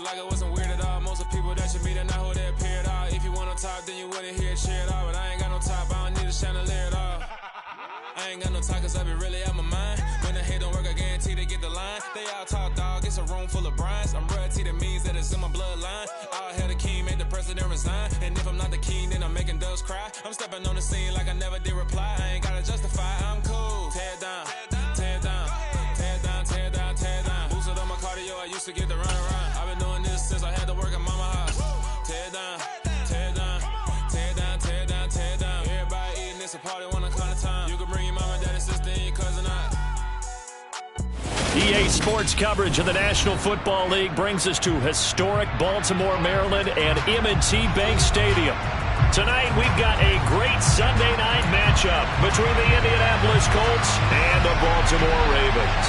like it wasn't weird at all. Most of the people that you meet are not who they appear at all. If you want on top, then you wouldn't hear a cheer at all. But I ain't got no top, I don't need a chandelier at all. I ain't got no talk, cause I be really out my mind. When the head don't work, I guarantee they get the line. They all talk, dog, it's a room full of Bryans. I'm royalty, that means that it's in my bloodline. All hell the king, made the president resign. And if I'm not the king, then I'm making doves cry. I'm stepping on the scene like I never did reply. I ain't gotta justify, I'm cool. Tear down, tear down, tear down, tear down, tear down. Boosted on my cardio, I used to get the run around. I've been doing this since I had to work at mama house. Tear down, tear down, tear down, tear down, tear down. Everybody eating, it's a party, one o'clock time. You can bring your mama, daddy, sister, and your cousin out. EA Sports coverage of the National Football League brings us to historic Baltimore, Maryland and M&T Bank Stadium. Tonight, we've got a great Sunday night matchup between the Indianapolis Colts and the Baltimore Ravens.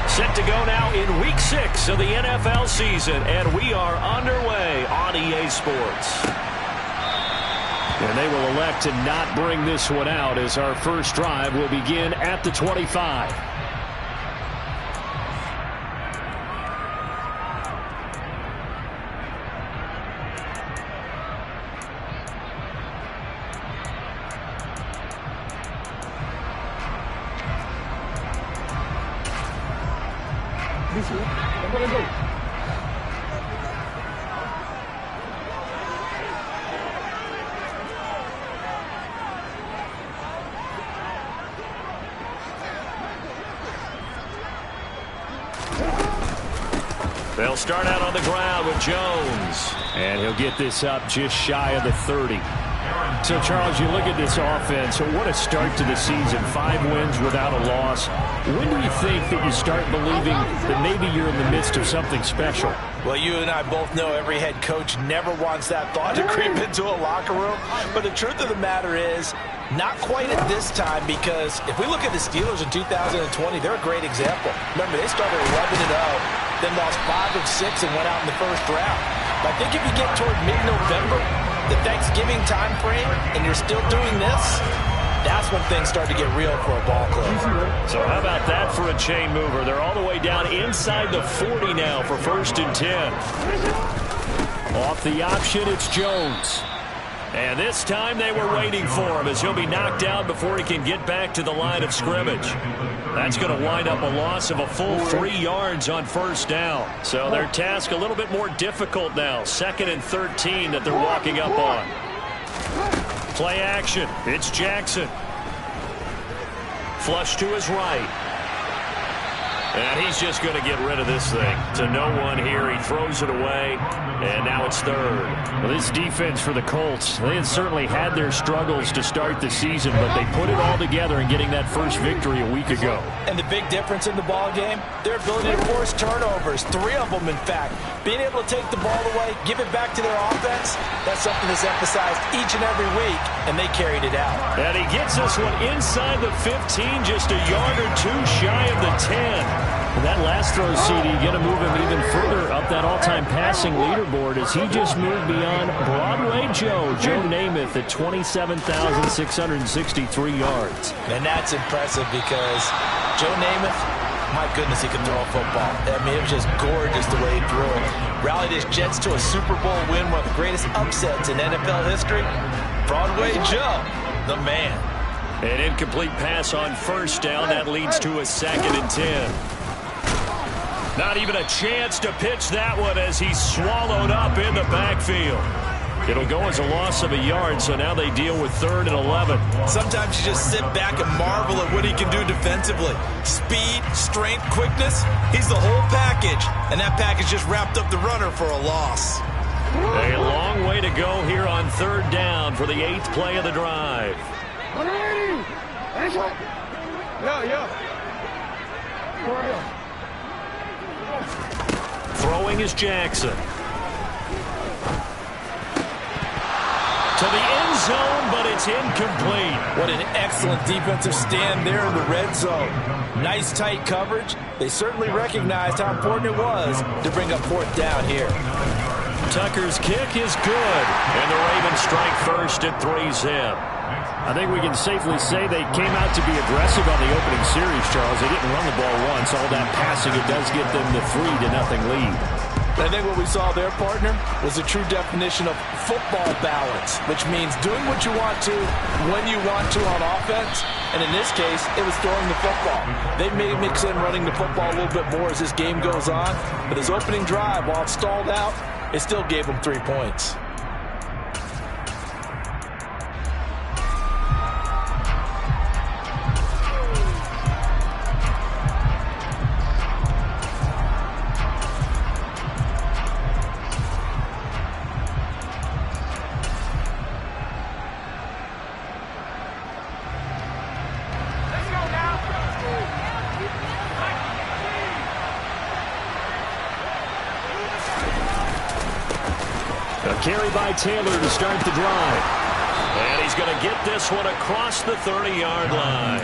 Set to go now in Week 6 of the NFL season, and we are underway on EA Sports. And they will elect to not bring this one out as our first drive will begin at the 25. They'll start out on the ground with Jones. And he'll get this up just shy of the 30. So, Charles, you look at this offense, what a start to the season. 5 wins without a loss. When do you think that you start believing that maybe you're in the midst of something special? Well, you and I both know every head coach never wants that thought to creep into a locker room. But the truth of the matter is, not quite at this time, because if we look at the Steelers in 2020, they're a great example. Remember, they started 11-0, then lost 5 of 6 and went out in the first round. But I think if you get toward mid-November, the Thanksgiving time frame, and you're still doing this, that's when things start to get real for a ball club. So how about that for a chain mover? They're all the way down inside the 40 now for 1st and 10. Off the option, it's Jones. And this time they were waiting for him as he'll be knocked out before he can get back to the line of scrimmage. That's going to wind up a loss of a full 3 yards on 1st down. So their task a little bit more difficult now. 2nd and 13 that they're walking up on. Play action. It's Jackson. Flush to his right. And he's just going to get rid of this thing. To no one here. He throws it away. And now it's 3rd. Well, this defense for the Colts, they had certainly had their struggles to start the season, but they put it all together in getting that first victory a week ago. And the big difference in the ball game, their ability to force turnovers. 3 of them, in fact. Being able to take the ball away, give it back to their offense, that's something that's emphasized each and every week, and they carried it out. And he gets this one inside the 15, just a yard or 2 shy of the 10. And that last throw, CD, going to move him even further up that all-time passing leaderboard as he just moved beyond Broadway Joe Namath at 27,663 yards. And that's impressive because Joe Namath, my goodness, he could throw a football. I mean, it was just gorgeous the way he threw it. Rallied his Jets to a Super Bowl win, one of the greatest upsets in NFL history. Broadway Joe, the man. An incomplete pass on 1st down. That leads to a 2nd and 10. Not even a chance to pitch that one as he's swallowed up in the backfield. It'll go as a loss of a yard, so now they deal with 3rd and 11. Sometimes you just sit back and marvel at what he can do defensively. Speed, strength, quickness, he's the whole package. And that package just wrapped up the runner for a loss. A long way to go here on 3rd down for the 8th play of the drive. Throwing is Jackson. To the end zone, but it's incomplete. What an excellent defensive stand there in the red zone. Nice tight coverage. They certainly recognized how important it was to bring up fourth down here. Tucker's kick is good, and the Ravens strike first at 3-zip. I think we can safely say they came out to be aggressive on the opening series, Charles. They didn't run the ball once. All that passing, it does get them the 3-0 lead. I think what we saw there, partner, was a true definition of football balance, which means doing what you want to, when you want to on offense. And in this case, it was throwing the football. They may mix in running the football a little bit more as this game goes on. But his opening drive, while it stalled out, it still gave him 3 points. Carry by Taylor to start the drive. And he's going to get this one across the 30-yard line.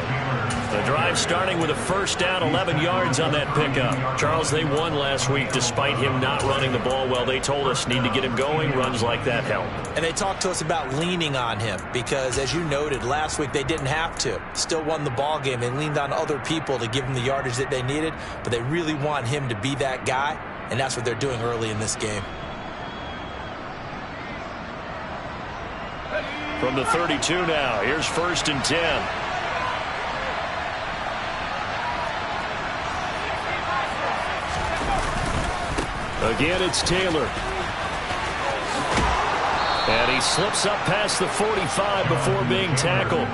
The drive starting with a first down, 11 yards on that pickup. Charles, they won last week despite him not running the ball well. They told us need to get him going. Runs like that help. And they talked to us about leaning on him because, as you noted, last week they didn't have to. Still won the ball game. They leaned on other people to give them the yardage that they needed, but they really want him to be that guy, and that's what they're doing early in this game. From the 32 now, here's 1st and 10. Again, it's Taylor. And he slips up past the 45 before being tackled.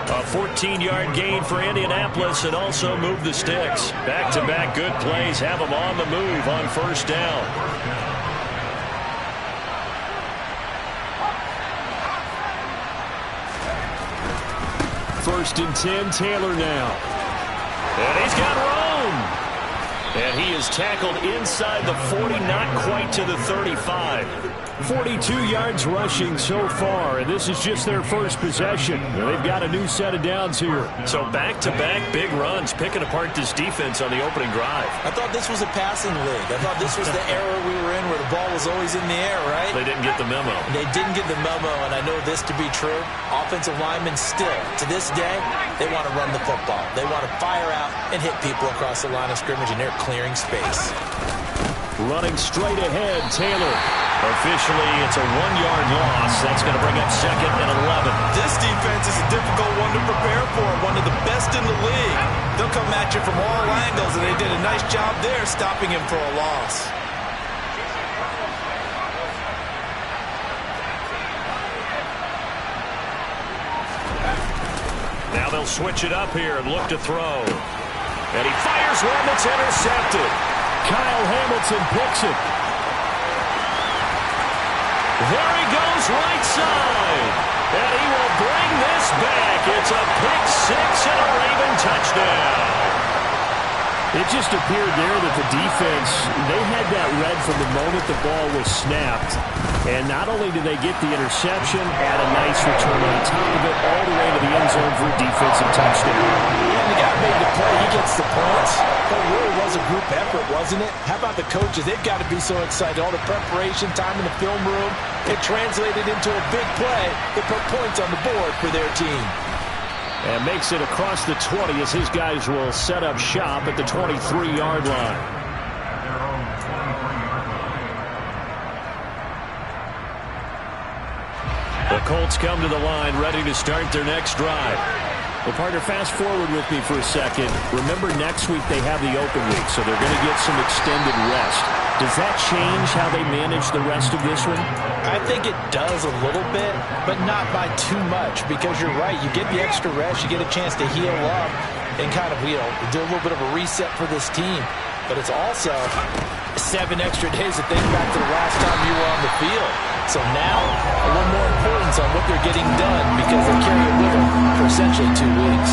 A 14-yard gain for Indianapolis and also move the sticks. Back-to-back good plays have them on the move on first down. 1st and 10, Taylor now. And he's got room. And he is tackled inside the 40, not quite to the 35. 42 yards rushing so far, and this is just their first possession. They've got a new set of downs here. So back-to-back big runs, picking apart this defense on the opening drive. I thought this was a passing league. I thought this was the era we were in where the ball was always in the air, right? They didn't get the memo. They didn't get the memo, and I know this to be true. Offensive linemen still, to this day, they want to run the football. They want to fire out and hit people across the line of scrimmage, and they're clearing space. Running straight ahead, Taylor. Officially, it's a 1-yard loss. That's going to bring up 2nd and 11. This defense is a difficult one to prepare for, one of the best in the league. They'll come at you from all angles, and they did a nice job there stopping him for a loss. Now they'll switch it up here and look to throw. And he fires one that's intercepted. Kyle Hamilton picks it. There he goes right side. And he will bring this back. It's a pick six and a Raven touchdown. It just appeared there that the defense, they had that read from the moment the ball was snapped. And not only did they get the interception, add a nice return on top of it, all the way to the end zone for a defensive touchdown. Yeah, and the guy made the play. He gets the points. But it really was a group effort, wasn't it? How about the coaches? They've got to be so excited. All the preparation time in the film room, it translated into a big play that put points on the board for their team. And makes it across the 20 as his guys will set up shop at the 23-yard line. The Colts come to the line ready to start their next drive. Well, partner, fast forward with me for a second. Remember, next week they have the open week, so they're going to get some extended rest. Does that change how they manage the rest of this one? I think it does a little bit, but not by too much, because you're right. You get the extra rest. You get a chance to heal up and kind of, do a little bit of a reset for this team. But it's also 7 extra days to think back to the last time you were on the field. So now, a little more importance on what they're getting done because they carry it with them for essentially 2 weeks.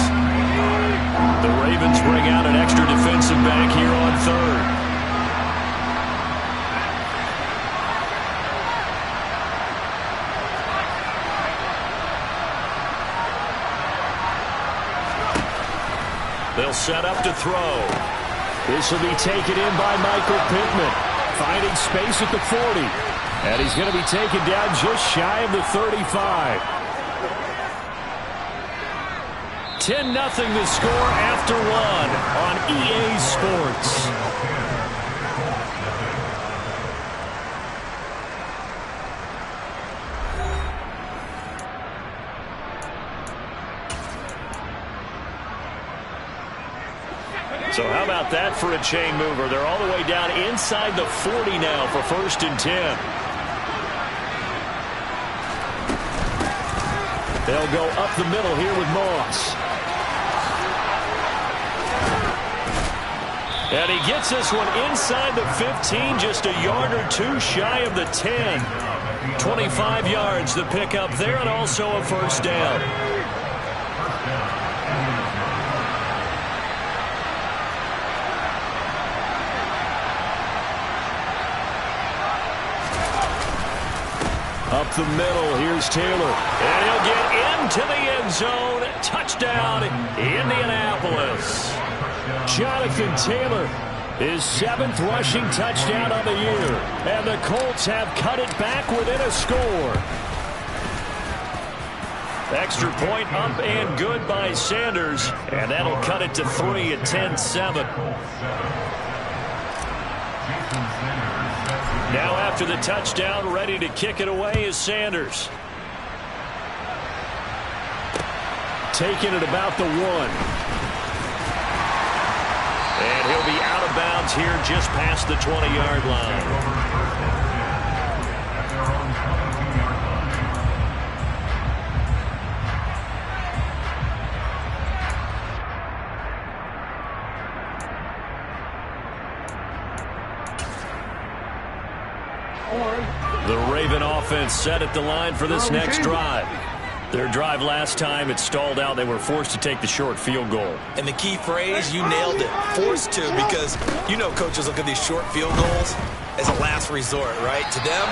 The Ravens bring out an extra defensive back here on third. They'll set up to throw. This will be taken in by Michael Pittman, finding space at the 40. And he's going to be taken down just shy of the 35. 10-0 the score after one on EA Sports. So how about that for a chain mover? They're all the way down inside the 40 now for 1st and 10. They'll go up the middle here with Moss. And he gets this one inside the 15, just a yard or two shy of the 10. 25 yards the pickup there, and also a 1st down. Up the middle, here's Taylor. And he'll get into the end zone. Touchdown, Indianapolis. Jonathan Taylor, his 7th rushing touchdown on the year. And the Colts have cut it back within a score. Extra point up and good by Sanders. And that'll cut it to 3 at 10-7. Now after the touchdown, ready to kick it away is Sanders. Taking it about the 1. And he'll be out of bounds here just past the 20-yard line. The Raven offense set at the line for this next drive. Their drive last time, it stalled out. They were forced to take the short field goal. And the key phrase, you nailed it, forced to, because you know coaches look at these short field goals as a last resort, right? To them,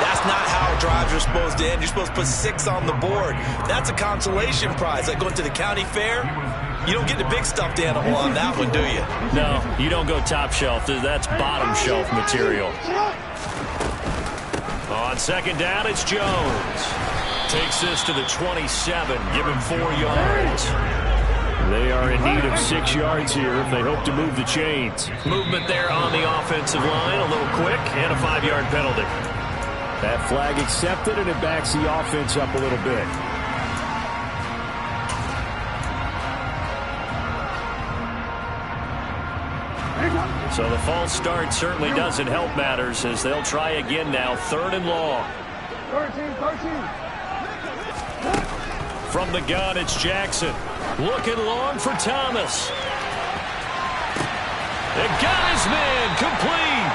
that's not how drives are supposed to end. You're supposed to put 6 on the board. That's a consolation prize. Like going to the county fair, you don't get the big stuffed animal on that one, do you? No, you don't go top shelf. That's bottom shelf material. On 2nd down, it's Jones. Takes this to the 27, give him 4 yards. They are in need of 6 yards here if they hope to move the chains. Movement there on the offensive line, a little quick, and a 5-yard penalty. That flag accepted, and it backs the offense up a little bit. So the false start certainly doesn't help matters as they'll try again now. 3rd and long. 13. From the gun, it's Jackson. Looking long for Thomas. They got his man complete.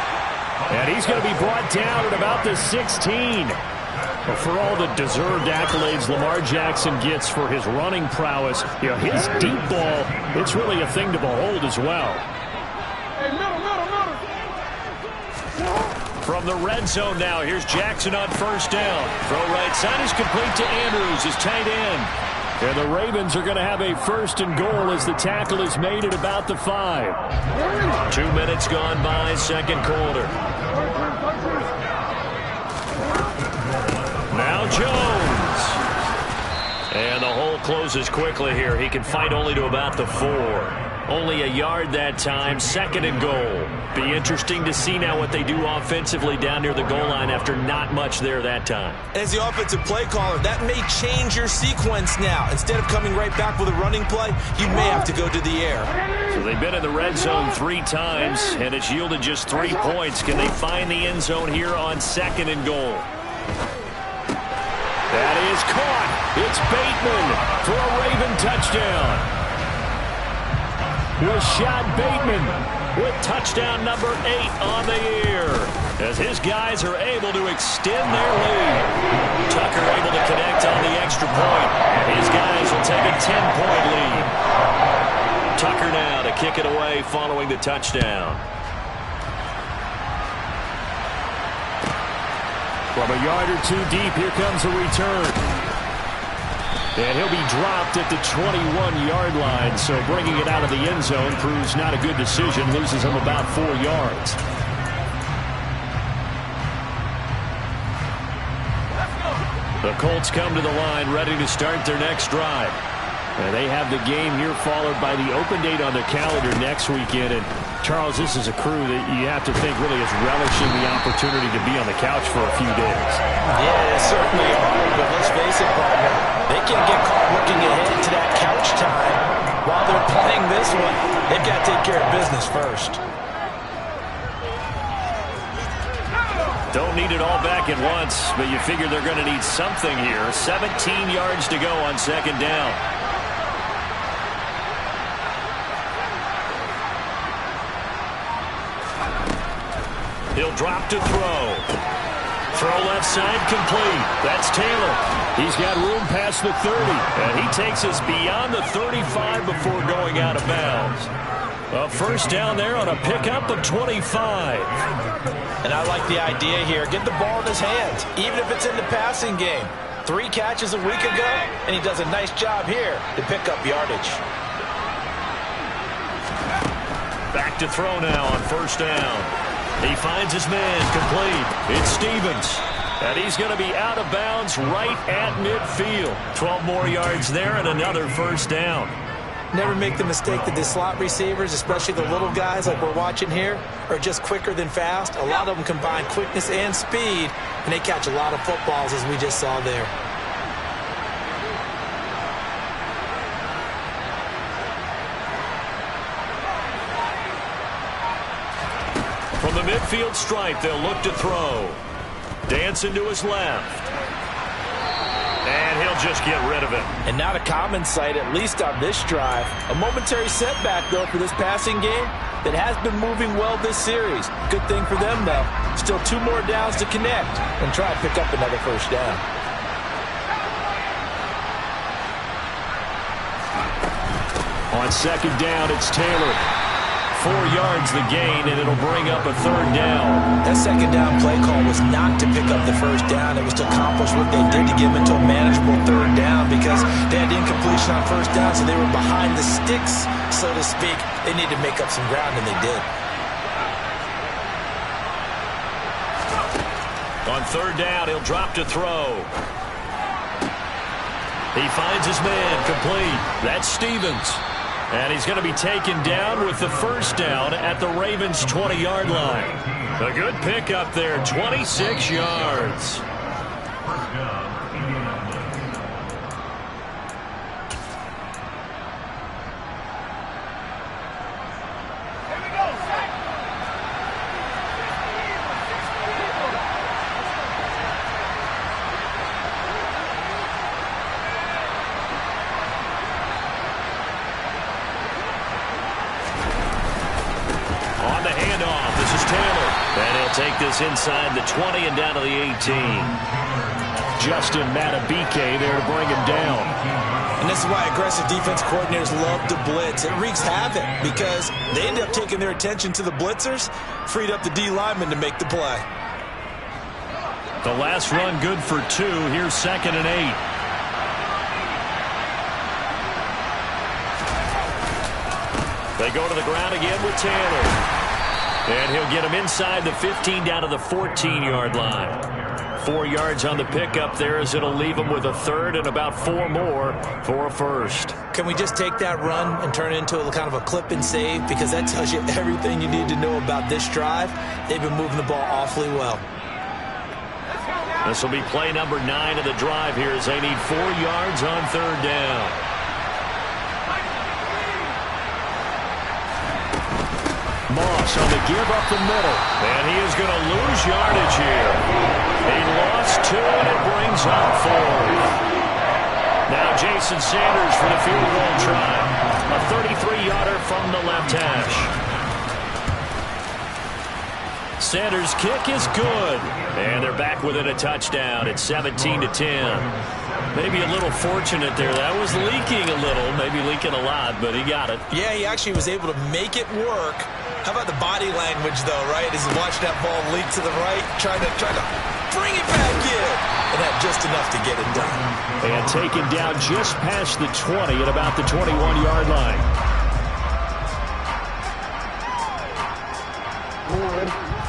And he's going to be brought down at about the 16. But for all the deserved accolades Lamar Jackson gets for his running prowess, you know, his deep ball, it's really a thing to behold as well. From the red zone now, here's Jackson on 1st down. Throw right side is complete to Andrews, his tight end. And the Ravens are going to have a 1st and goal as the tackle is made at about the 5. 2 minutes gone by, 2nd quarter. Now Jones. And the hole closes quickly here. He can fight only to about the 4. Only a yard that time, 2nd and goal. Be interesting to see now what they do offensively down near the goal line after not much there that time. As the offensive play caller, that may change your sequence now. Instead of coming right back with a running play, you may have to go to the air. So they've been in the red zone 3 times, and it's yielded just 3 points. Can they find the end zone here on 2nd and goal? That is caught. It's Bateman for a Raven touchdown. Rashad Bateman with touchdown number 8 on the year as his guys are able to extend their lead. Tucker able to connect on the extra point, and his guys will take a 10-point lead. Tucker now to kick it away following the touchdown. From a yard or 2 deep, here comes a return. And he'll be dropped at the 21-yard line, so bringing it out of the end zone proves not a good decision, loses him about 4 yards. The Colts come to the line ready to start their next drive. And they have the game here followed by the open date on their calendar next weekend. And, Charles, this is a crew that you have to think really is relishing the opportunity to be on the couch for a few days. Yeah, they certainly are. But let's face it, partner, they can't get caught looking ahead to that couch time while they're playing this one. They've got to take care of business first. Don't need it all back at once, but you figure they're going to need something here. 17 yards to go on second down. He'll drop to throw. Throw left side complete. That's Taylor. He's got room past the 30, and he takes us beyond the 35 before going out of bounds. A first down there on a pickup of 25. And I like the idea here. Get the ball in his hands, even if it's in the passing game. 3 catches a week ago, and he does a nice job here to pick up yardage. Back to throw now on first down. He finds his man complete. It's Stevens. And he's going to be out of bounds right at midfield. 12 more yards there and another first down. Never make the mistake that the slot receivers, especially the little guys like we're watching here, are just quicker than fast. A lot of them combine quickness and speed, and they catch a lot of footballs, as we just saw there. From the midfield stripe, they'll look to throw. Dancing to his left. And he'll just get rid of it. And not a common sight, at least on this drive. A momentary setback, though, for this passing game that has been moving well this series. Good thing for them, though. Still 2 more downs to connect and try to pick up another first down. On second down, it's Taylor. 4 yards the gain, and it'll bring up a third down. That second down play call was not to pick up the first down. It was to accomplish what they did to give them into a manageable third down because they had incompletion on first down, so they were behind the sticks, so to speak. They needed to make up some ground, and they did. On third down, he'll drop to throw. He finds his man complete. That's Stevens. And he's going to be taken down with the first down at the Ravens' 20-yard line. A good pickup there, 26 yards. Take this inside the 20 and down to the 18. Justin Matabike there to bring him down. And this is why aggressive defense coordinators love to blitz. It wreaks havoc because they end up taking their attention to the blitzers, freed up the D lineman to make the play. The last run good for 2. Here's 2nd and 8. They go to the ground again with Taylor. And he'll get him inside the 15 down to the 14-yard line. 4 yards on the pickup there as it'll leave him with a third and about 4 more for a first. Can we just take that run and turn it into a kind of a clip and save? Because that tells you everything you need to know about this drive. They've been moving the ball awfully well. This will be play number 9 of the drive here as they need 4 yards on third down. Moss on the give up the middle, and he is going to lose yardage here. He lost 2, and it brings up 4. Now Jason Sanders for the field goal try. A 33-yarder from the left hash. Sanders' kick is good, and they're back within a touchdown. It's 17-10. Maybe a little fortunate there. That was leaking a little, maybe leaking a lot, but he got it. Yeah, he actually was able to make it work. How about the body language, though, right? As he watched that ball leak to the right, trying to bring it back in. and had just enough to get it done. And taken down just past the 20 at about the 21-yard line.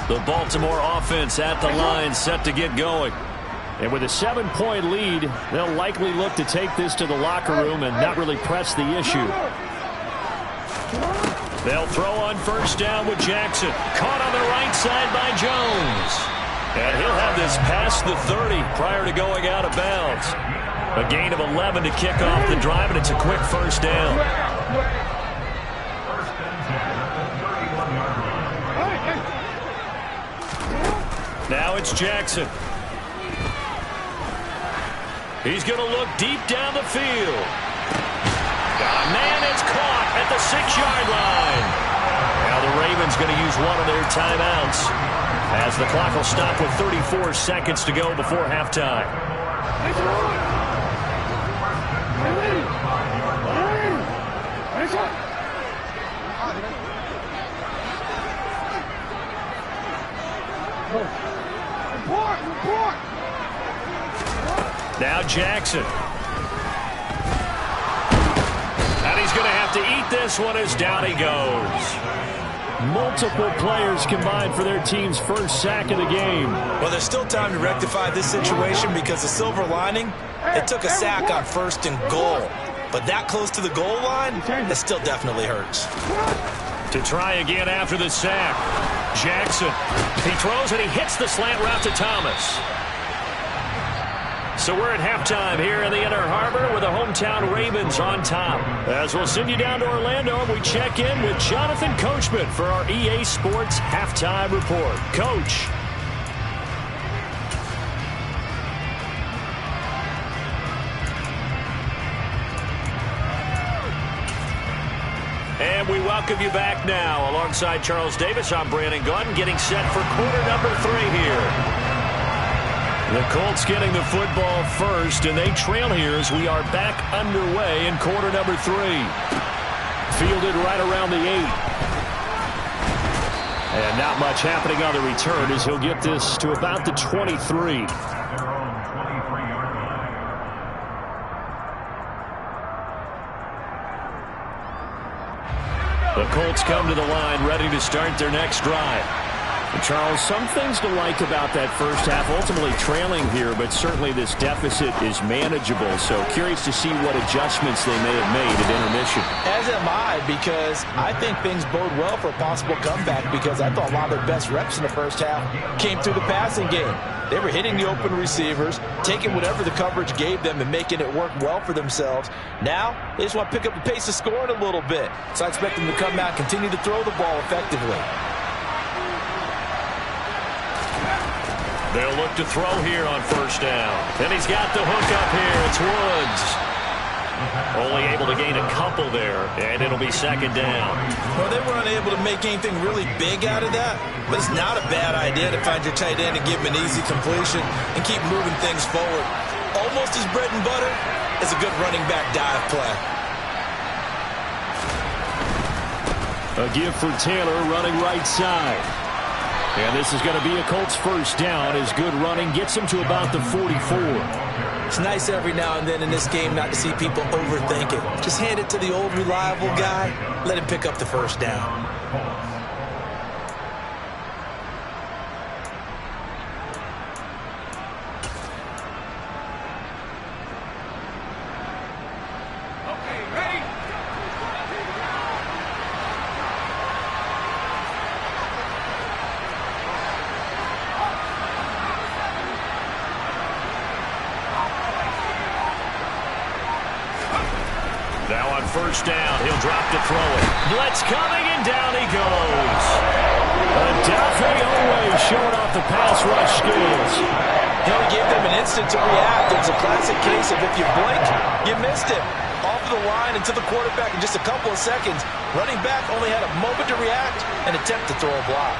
The Baltimore offense at the line, set to get going. And with a 7-point lead, they'll likely look to take this to the locker room and not really press the issue. They'll throw on first down with Jackson. Caught on the right side by Jones. And he'll have this past the 30 prior to going out of bounds. A gain of 11 to kick off the drive, and it's a quick first down. Now it's Jackson. He's going to look deep down the field. Man, it's caught at the 6-yard line. Now the Ravens going to use one of their timeouts as the clock will stop with 34 seconds to go before halftime. Now Jackson. And he's going to have to eat this one as down he goes. Multiple players combined for their team's first sack of the game. Well, there's still time to rectify this situation because the silver lining, it took a sack on 1st and goal. But that close to the goal line, it still definitely hurts. To try again after the sack. Jackson. He throws and he hits the slant route to Thomas. So we're at halftime here in the Inner Harbor with the hometown Ravens on top. As we'll send you down to Orlando, we check in with Jonathan Coachman for our EA Sports Halftime Report. Coach. And we welcome you back now. Alongside Charles Davis, I'm Brandon Gunn, getting set for quarter number 3 here. The Colts getting the football first, and they trail here as we are back underway in quarter number 3. Fielded right around the 8. And not much happening on the return as he'll get this to about the 23. The Colts come to the line ready to start their next drive. Charles, some things to like about that first half, ultimately trailing here, but certainly this deficit is manageable. So curious to see what adjustments they may have made at intermission. As am I, because I think things bode well for a possible comeback, because I thought a lot of their best reps in the first half came through the passing game. They were hitting the open receivers, taking whatever the coverage gave them and making it work well for themselves. Now, they just want to pick up the pace of scoring a little bit. So I expect them to come out and continue to throw the ball effectively. They'll look to throw here on first down. And he's got the hook up here. It's Woods. Only able to gain a couple there, and it'll be second down. Well, they were unable to make anything really big out of that, but it's not a bad idea to find your tight end and give him an easy completion and keep moving things forward. Almost as bread and butter as a good running back dive play. A give for Taylor running right side. And this is going to be a Colts first down as good running gets him to about the 44. It's nice every now and then in this game not to see people overthink it. Just hand it to the old reliable guy. Let him pick up the first down. First down, he'll drop to throw it. Blitz coming, and down he goes. Adolphe always showing off the pass rush skills. He gave them an instant to react. It was a classic case of if you blink, you missed it. Off of the line and to the quarterback in just a couple of seconds. Running back only had a moment to react and attempt to throw a block.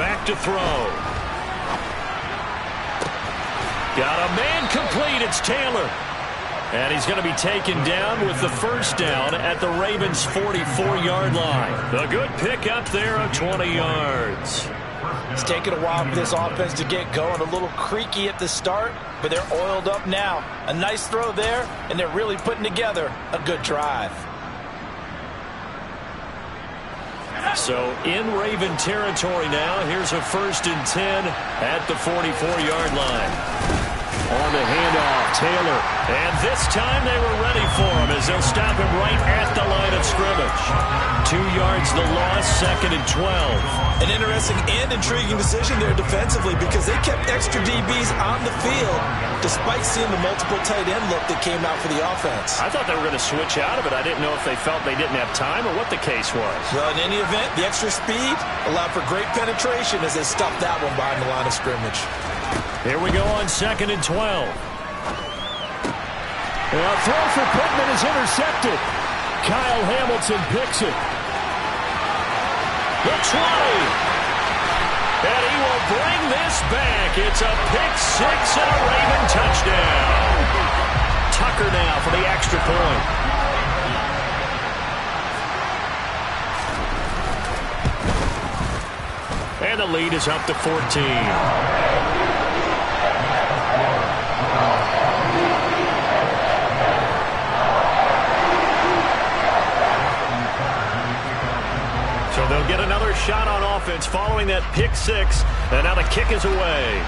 Back to throw. Got a man complete. It's Taylor. And he's going to be taken down with the first down at the Ravens' 44-yard line. A good pickup there of 20 yards. It's taken a while for this offense to get going. A little creaky at the start, but they're oiled up now. A nice throw there, and they're really putting together a good drive. So in Raven territory now, here's a 1st and 10 at the 44-yard line. On the handoff, Taylor. And this time they were ready for him as they'll stop him right at the line of scrimmage. 2 yards the loss, 2nd and 12. An interesting and intriguing decision there defensively because they kept extra DBs on the field despite seeing the multiple tight end look that came out for the offense. I thought they were going to switch out of it. I didn't know if they felt they didn't have time or what the case was. Well, in any event, the extra speed allowed for great penetration as they stuffed that one behind the line of scrimmage. Here we go on 2nd and 12. A throw for Pittman is intercepted. Kyle Hamilton picks it. The 20. And he will bring this back. It's a pick six and a Raven touchdown. Tucker now for the extra point. And the lead is up to 14. So they'll get another shot on offense following that pick six. And now the kick is away.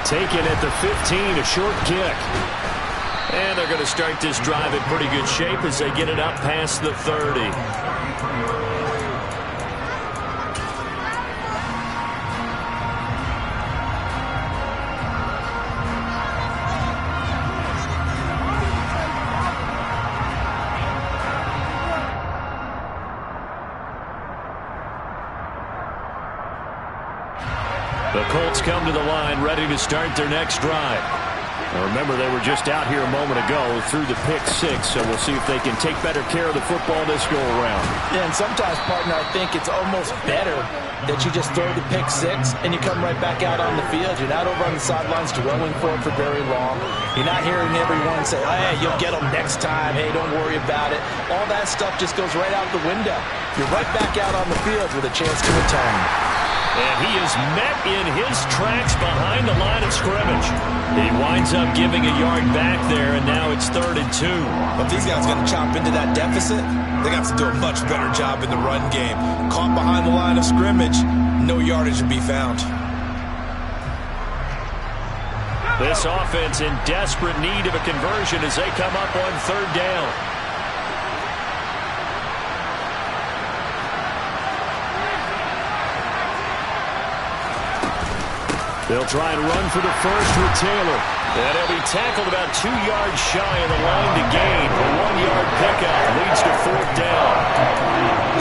Taken at the 15, a short kick. And they're going to start this drive in pretty good shape as they get it up past the 30. The Colts come to the line ready to start their next drive. Now remember, they were just out here a moment ago through the pick six, so we'll see if they can take better care of the football this go-around. Yeah, and sometimes, partner, I think it's almost better that you just throw the pick six and you come right back out on the field. You're not over on the sidelines dwelling for it for very long. You're not hearing everyone say, oh, hey, you'll get them next time. Hey, don't worry about it. All that stuff just goes right out the window. You're right back out on the field with a chance to atone. And he is met in his tracks behind the line of scrimmage. He winds up giving a yard back there, and now it's 3rd and 2. But if these guys are going to chop into that deficit, they got to do a much better job in the run game. Caught behind the line of scrimmage, no yardage to be found. This offense in desperate need of a conversion as they come up on 3rd down. They'll try and run for the first with Taylor. And he'll be tackled about 2 yards shy of the line to gain. A 1-yard pickup leads to 4th down.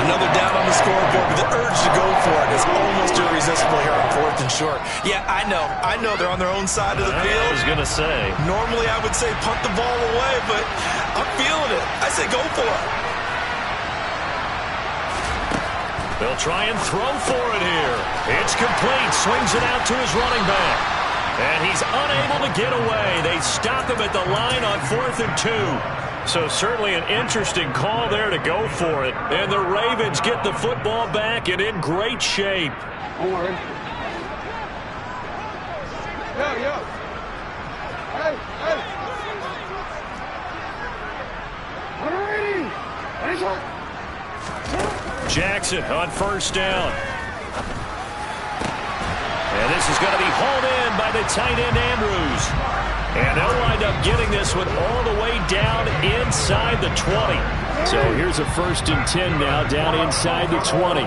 Another down on the scoreboard, but the urge to go for it is almost irresistible here on 4th and short. Yeah, I know they're on their own side of the field. I was going to say. Normally I would say punt the ball away, but I'm feeling it. I say go for it. They'll try and throw for it here. It's complete. Swings it out to his running back. And he's unable to get away. They stop him at the line on 4th and 2. So certainly an interesting call there to go for it. And the Ravens get the football back and in great shape. Jackson on 1st down. And this is going to be hauled in by the tight end Andrews. And they'll wind up getting this one all the way down inside the 20. So here's a 1st and 10 now down inside the 20.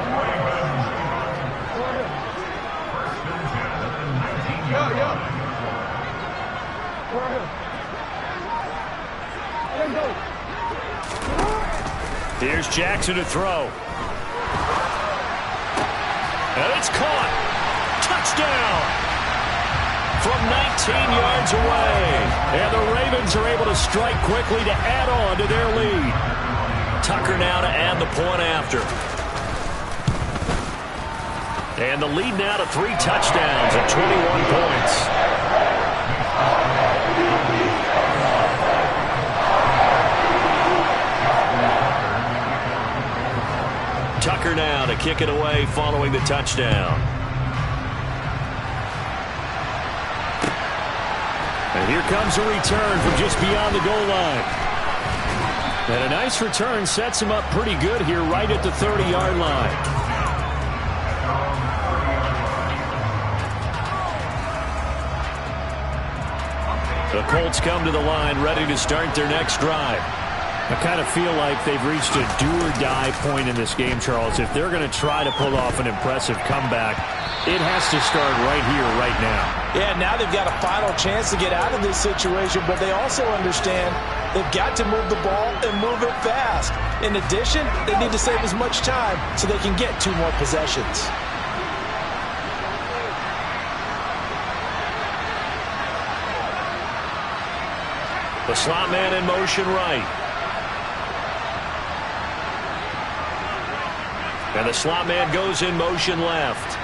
Here's Jackson to throw. And it's caught. Touchdown. From 19 yards away. And the Ravens are able to strike quickly to add on to their lead. Tucker now to add the point after. And the lead now to 3 touchdowns at 21 points. kick it away following the touchdown. And here comes a return from just beyond the goal line. And a nice return sets him up pretty good here right at the 30-yard line. The Colts come to the line ready to start their next drive. I kind of feel like they've reached a do-or-die point in this game, Charles. If they're going to try to pull off an impressive comeback, it has to start right here, right now. Yeah, now they've got a final chance to get out of this situation, but they also understand they've got to move the ball and move it fast. In addition, they need to save as much time so they can get 2 more possessions. The slot man in motion right. And the slot man goes in motion left.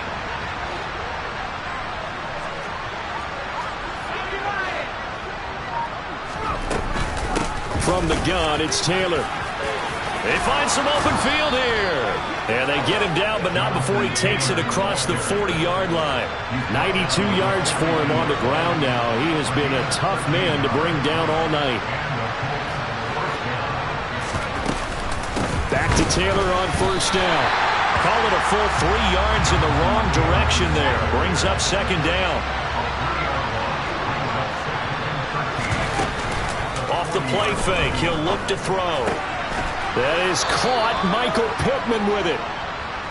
From the gun, it's Taylor. They find some open field here. And they get him down, but not before he takes it across the 40-yard line. 92 yards for him on the ground now. He has been a tough man to bring down all night. Back to Taylor on first down. Call it a full 3 yards in the wrong direction there. Brings up second down. Off the play fake, he'll look to throw. That is caught. Michael Pittman with it.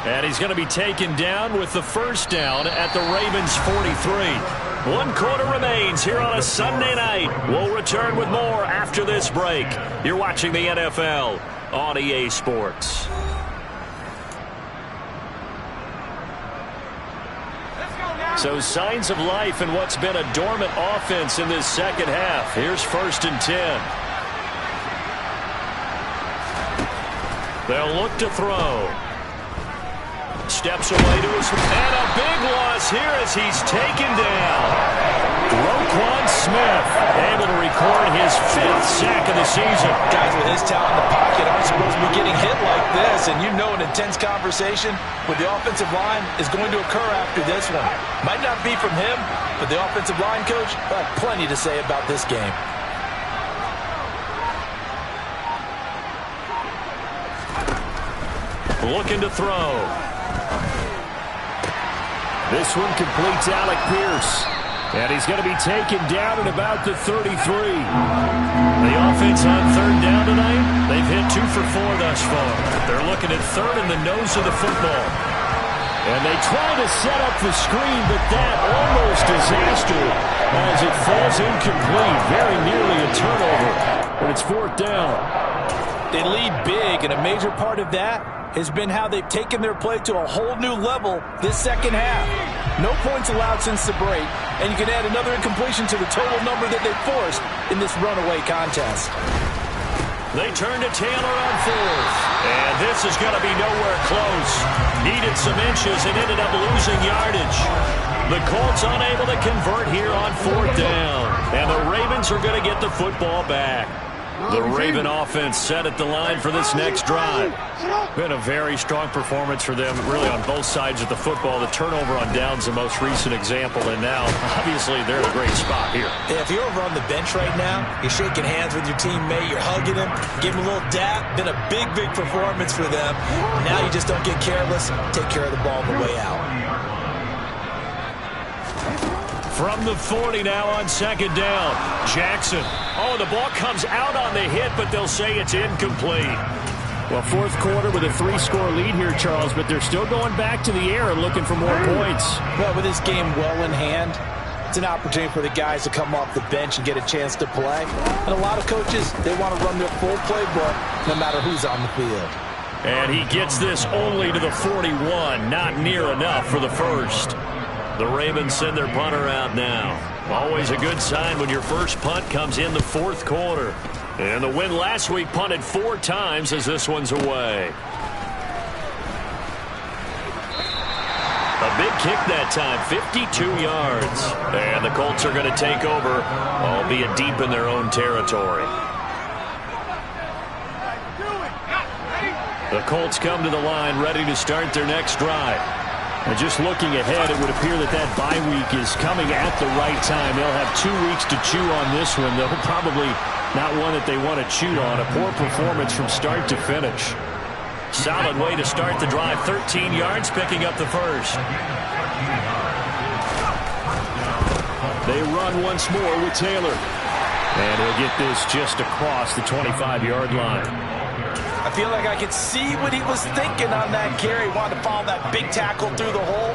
And he's going to be taken down with the first down at the Ravens 43. 1 quarter remains here on a Sunday night. We'll return with more after this break. You're watching the NFL on EA Sports. So signs of life in what's been a dormant offense in this second half. Here's 1st and 10. They'll look to throw. Steps away to his... And a big loss here as he's taken down. Roquan Smith able to record his 5th sack of the season. Guys with his talent in the pocket aren't supposed to be getting hit like this, and you know an intense conversation with the offensive line is going to occur after this one. Might not be from him, but the offensive line coach will have plenty to say about this game. Looking to throw. This one completes Alec Pierce. And he's going to be taken down at about the 33. The offense on 3rd down tonight, they've hit 2 for 4 thus far. They're looking at 3rd in the nose of the football. And they try to set up the screen, but that almost disaster as it falls incomplete. Very nearly a turnover. But it's 4th down. They lead big, and a major part of that has been how they've taken their play to a whole new level this second half. No points allowed since the break, and you can add another incompletion to the total number that they forced in this runaway contest. They turn to Taylor on 4th, and this is going to be nowhere close. Needed some inches and ended up losing yardage. The Colts unable to convert here on 4th down, and the Ravens are going to get the football back. The Raven offense set at the line for this next drive. Been a very strong performance for them, really on both sides of the football. The turnover on downs the most recent example, and now, obviously, they're in a great spot here. Yeah, if you're over on the bench right now, you're shaking hands with your teammate, you're hugging him, give him a little dap. Been a big, big performance for them. Now you just don't get careless, take care of the ball on the way out. From the 40 now on 2nd down. Jackson. Oh, the ball comes out on the hit, but they'll say it's incomplete. Well, 4th quarter with a 3-score lead here, Charles, but they're still going back to the air and looking for more points. Well, with this game well in hand, it's an opportunity for the guys to come off the bench and get a chance to play. And a lot of coaches, they want to run their full playbook no matter who's on the field. And he gets this only to the 41, not near enough for the first. The Ravens send their punter out now. Always a good sign when your first punt comes in the 4th quarter. And the win last week punted 4 times as this one's away. A big kick that time, 52 yards. And the Colts are going to take over, albeit deep in their own territory. The Colts come to the line ready to start their next drive. And just looking ahead, it would appear that that bye week is coming at the right time. They'll have 2 weeks to chew on this one, though probably not one that they want to chew on. A poor performance from start to finish. Solid way to start the drive. 13 yards, picking up the first. They run once more with Taylor. And he'll get this just across the 25-yard line. I feel like I could see what he was thinking on that carry. Wanted to follow that big tackle through the hole.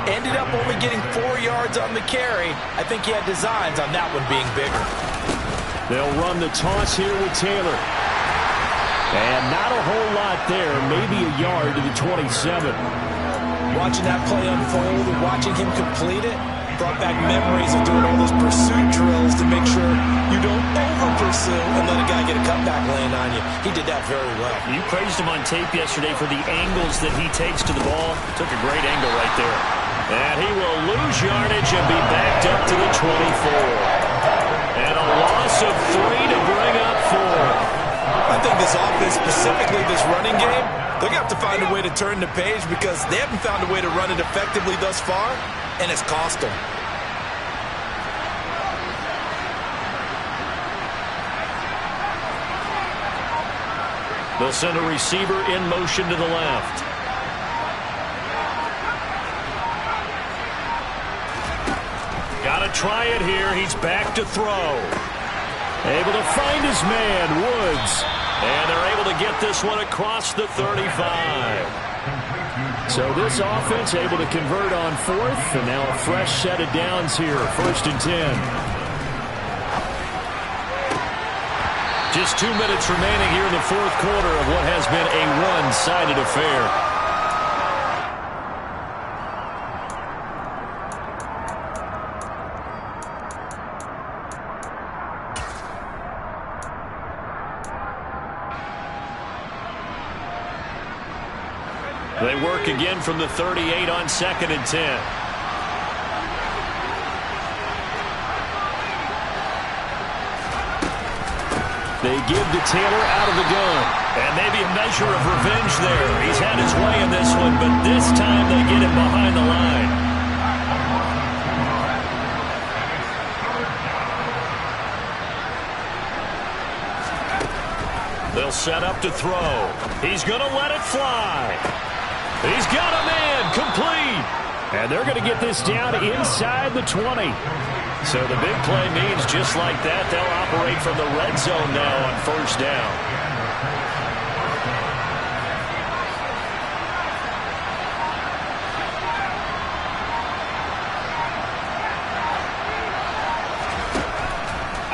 Ended up only getting 4 yards on the carry. I think he had designs on that one being bigger. They'll run the toss here with Taylor. And not a whole lot there. Maybe a yard to the 27. Watching that play unfold and watching him complete it brought back memories of doing all those pursuit drills to make sure you don't over-pursue and let a guy get a cutback lane on you. He did that very well. You praised him on tape yesterday for the angles that he takes to the ball. Took a great angle right there. And he will lose yardage and be backed up to the 24. And a loss of 3 to bring up 4. I think this offense, specifically this running game, they're going to have to find a way to turn the page because they haven't found a way to run it effectively thus far, and it's cost them. They'll send a receiver in motion to the left. Got to try it here. He's back to throw. Able to find his man, Woods. And they're able to get this one across the 35. So this offense able to convert on 4th, and now a fresh set of downs here, 1st and 10. Just 2 minutes remaining here in the 4th quarter of what has been a one-sided affair. They work again from the 38 on 2nd and 10. They give to Taylor out of the gun. And maybe a measure of revenge there. He's had his way in this one, but this time they get him behind the line. They'll set up to throw. He's going to let it fly. He's got a man, complete. And they're going to get this down inside the 20. So the big play means just like that, they'll operate from the red zone now on 1st down.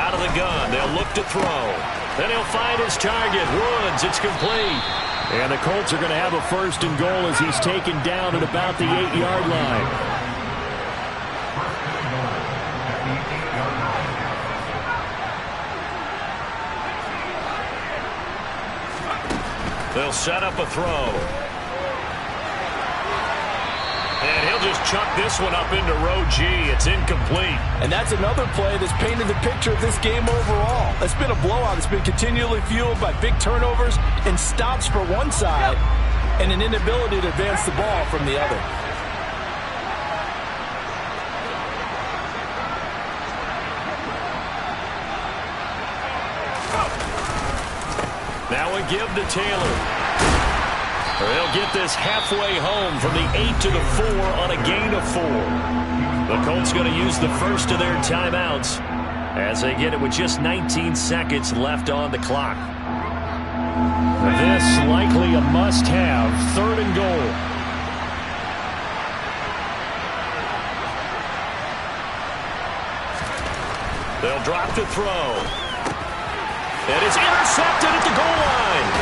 Out of the gun, they'll look to throw. Then he'll find his target, Woods. It's complete. And the Colts are going to have a 1st and goal as he's taken down at about the 8-yard line. They'll set up a throw. And he'll just chuck this one up into row G. It's incomplete. And that's another play that's painted the picture of this game overall. It's been a blowout. It's been continually fueled by big turnovers and stops for one side and an inability to advance the ball from the other. Now a give to Taylor. They'll get this halfway home from the 8 to the 4 on a gain of 4. The Colts going to use the first of their timeouts as they get it with just 19 seconds left on the clock. This likely a must-have, 3rd and goal. They'll drop to throw. And it's intercepted at the goal line.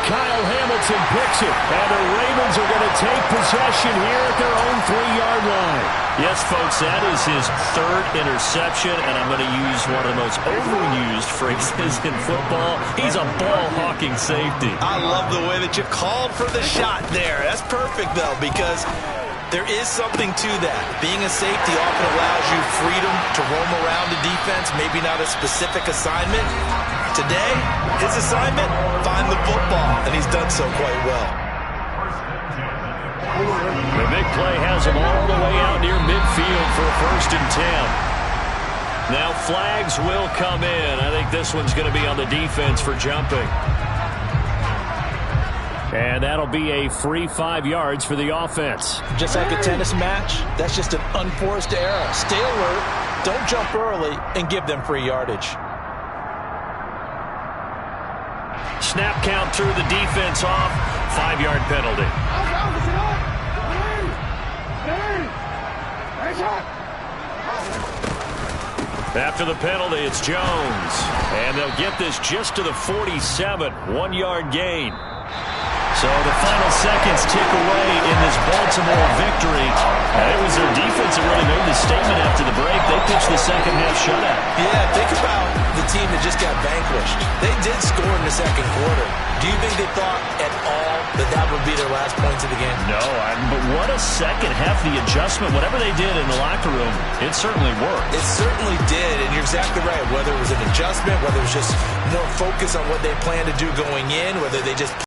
Kyle Hamilton picks it, and the Ravens are going to take possession here at their own 3-yard line. Yes, folks, that is his 3rd interception, and I'm going to use one of the most overused phrases in football. He's a ball-hawking safety. I love the way that you called for the shot there. That's perfect, though, because There is something to that. Being a safety often allows you freedom to roam around the defense, maybe not a specific assignment. Today, his assignment, find the football, and he's done so quite well. The big play has him all the way out near midfield for a 1st and 10. Now flags will come in. I think this one's going to be on the defense for jumping. And that'll be a free 5 yards for the offense. Just like a tennis match, that's just an unforced error. Stay alert, don't jump early, and give them free yardage. Snap count through the defense off. 5-yard penalty. After the penalty, it's Jones. And they'll get this just to the 47. 1-yard gain. So the final seconds tick away in this Baltimore victory. And it was their defense that really made the statement after the break. They pitched the second half shutout. Yeah, think about the team that just got vanquished. They did score in the second quarter. Do you think they thought at all that that would be their last points of the game? No, but what a second half. The adjustment, whatever they did in the locker room, it certainly worked. It certainly did, and you're exactly right. Whether it was an adjustment, whether it was just more focus on what they planned to do going in, whether they just